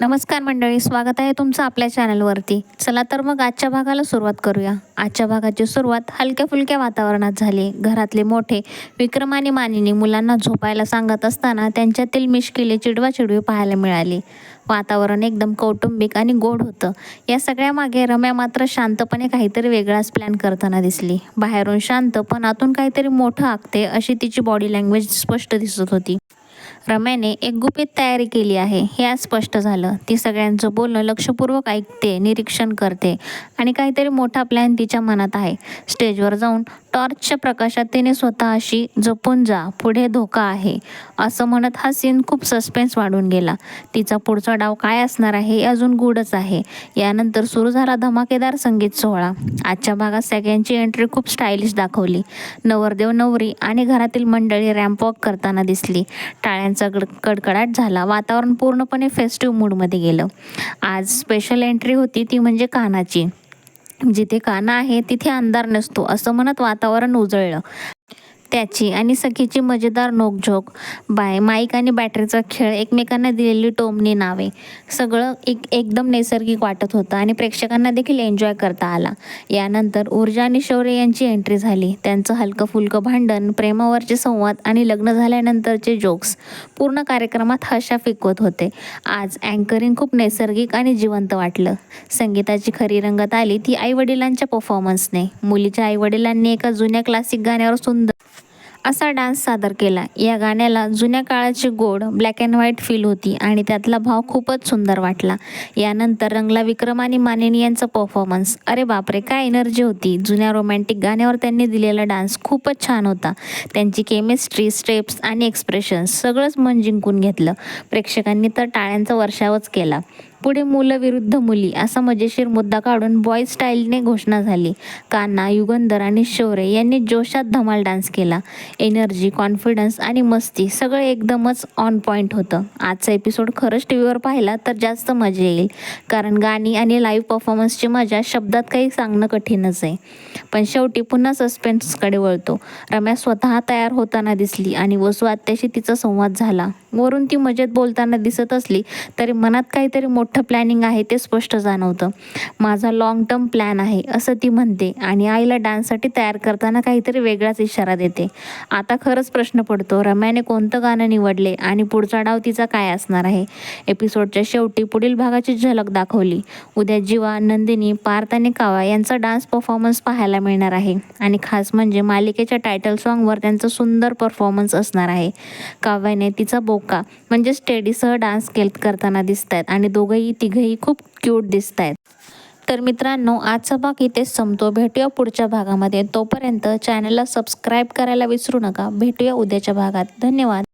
नमस्कार मंडळी, स्वागत आहे तुमचं आपल्या चॅनलवरती. चला तर मग आजच्या भागाला सुरुवात करूया. आजच्या भागाची सुरुवात हलक्या फुलक्या वातावरणात झाली. घरातले मोठे विक्रम आणि मानिनी मुलांना झोपायला सांगत असताना त्यांच्यातील मिश्किले चिडवाचिडवी पाहायला मिळाली. वातावरण एकदम कौटुंबिक आणि गोड होतं. या सगळ्यामागे रम्या मात्र शांतपणे काहीतरी वेगळाच प्लॅन करताना दिसली. बाहेरून शांत पण आतून काहीतरी मोठं आखते अशी तिची बॉडी लँग्वेज स्पष्ट दिसत होती. रम्याने एक गुपित तयारी केली आहे हे आज स्पष्ट झालं. ती सगळ्यांचं बोलणं लक्षपूर्वक ऐकते, निरीक्षण करते आणि काहीतरी मोठा प्लॅन तिच्या मनात आहे. स्टेजवर जाऊन टॉर्चच्या प्रकाशात तिने स्वतःशी जपून जा, पुढे धोका आहे असं म्हणत हा सीन खूप सस्पेन्स वाढून गेला. तिचा पुढचा डाव काय असणार आहे हे अजून गूढच आहे. यानंतर सुरू झाला धमाकेदार संगीत सोहळा. आजच्या भागात सगळ्यांची एंट्री खूप स्टायलिश दाखवली. नवरदेव नवरी आणि घरातील मंडळी रॅम्प वॉक करताना दिसली. टाळ्यांचा कडकडाट झाला. वातावरण पूर्णपणे फेस्टिव्ह मूडमध्ये गेलं. आज स्पेशल एंट्री होती ती म्हणजे कान्हाची. जिथे कान्हा आहे तिथे अंधार नसतो असं म्हणत वातावरण उजळलं. त्याची आणि सखीची मजेदार नोकझोक, माईक आणि बॅटरीचा खेळ, एकमेकांना दिलेली टोमणी नावे, सगळं एकदम नैसर्गिक वाटत होतं आणि प्रेक्षकांना देखील एन्जॉय करता आला. यानंतर ऊर्जा आणि शौर्य यांची एंट्री झाली. त्यांचं हलकं फुलकं भांडण, प्रेमावरचे संवाद आणि लग्न झाल्यानंतरचे जोक्स पूर्ण कार्यक्रमात हशा फिकवत होते. आज अँकरिंग खूप नैसर्गिक आणि जिवंत वाटलं. संगीताची खरी रंगत आली ती आईवडिलांच्या परफॉर्मन्सने. मुलीच्या आईवडिलांनी एका जुन्या क्लासिक गाण्यावर सुंदर असा डान्स सादर केला. या गाण्याला जुन्या काळाची गोड ब्लॅक अँड व्हाईट फील होती आणि त्यातला भाव खूपच सुंदर वाटला. यानंतर रंगला विक्रम आणि मानिनी यांचा परफॉर्मन्स. अरे बापरे, काय एनर्जी होती. जुन्या रोमॅन्टिक गाण्यावर त्यांनी दिलेला डान्स खूपच छान होता. त्यांची केमिस्ट्री, स्टेप्स आणि एक्सप्रेशन्स सगळंच मन जिंकून घेतलं. प्रेक्षकांनी तर टाळ्यांचा वर्षावच केला. पुढे मुलं विरुद्ध मुली असा मजेशीर मुद्दा काढून बॉय स्टाईलने घोषणा झाली. कान्हा, युगंधर आणि शौर्य यांनी जोशात धमाल डान्स केला. एनर्जी, कॉन्फिडन्स आणि मस्ती सगळं एकदमच ऑन पॉईंट होतं. आजचा एपिसोड खरंच टी व्हीवर पाहिला तर जास्त मजा येईल, कारण गाणी आणि लाईव्ह परफॉर्मन्सची मजा शब्दात काही सांगणं कठीणच आहे. पण शेवटी पुन्हा सस्पेन्सकडे वळतो. रम्या स्वतः तयार होताना दिसली आणि वसू आत्याशी तिचा संवाद झाला. वरून ती मजेत बोलताना दिसत असली तरी मनात काहीतरी मोठं प्लॅनिंग आहे ते स्पष्ट जाणवतं. माझा लॉंग टर्म प्लॅन आहे असं ती म्हणते आणि आईला डान्ससाठी तयार करताना काहीतरी वेगळाच इशारा देते. आता खरंच प्रश्न पडतो, रम्याने कोणतं गाणं निवडले आणि पुढचा डाव तिचा काय असणार आहे. एपिसोडच्या शेवटी पुढील भागाची झलक दाखवली. उद्या जीवा, नंदिनी, पार्थ आणि काव्या यांचा डान्स परफॉर्मन्स पाहायला मिळणार आहे आणि खास म्हणजे मालिकेच्या टायटल सॉन्गवर त्यांचा सुंदर परफॉर्मन्स असणार आहे. काव्याने तिचा बोका म्हणजे स्टेडीसह डान्स करताना दिसत आहेत आणि तिघही खूप क्यूट दिसत आहेत. तर मित्रांनो, आजचा भाग इथेच संपतो. भेटूया पुढच्या भागामध्ये. तोपर्यंत चॅनलला सबस्क्राईब करायला विसरू नका. भेटूया उद्याच्या भागात. धन्यवाद.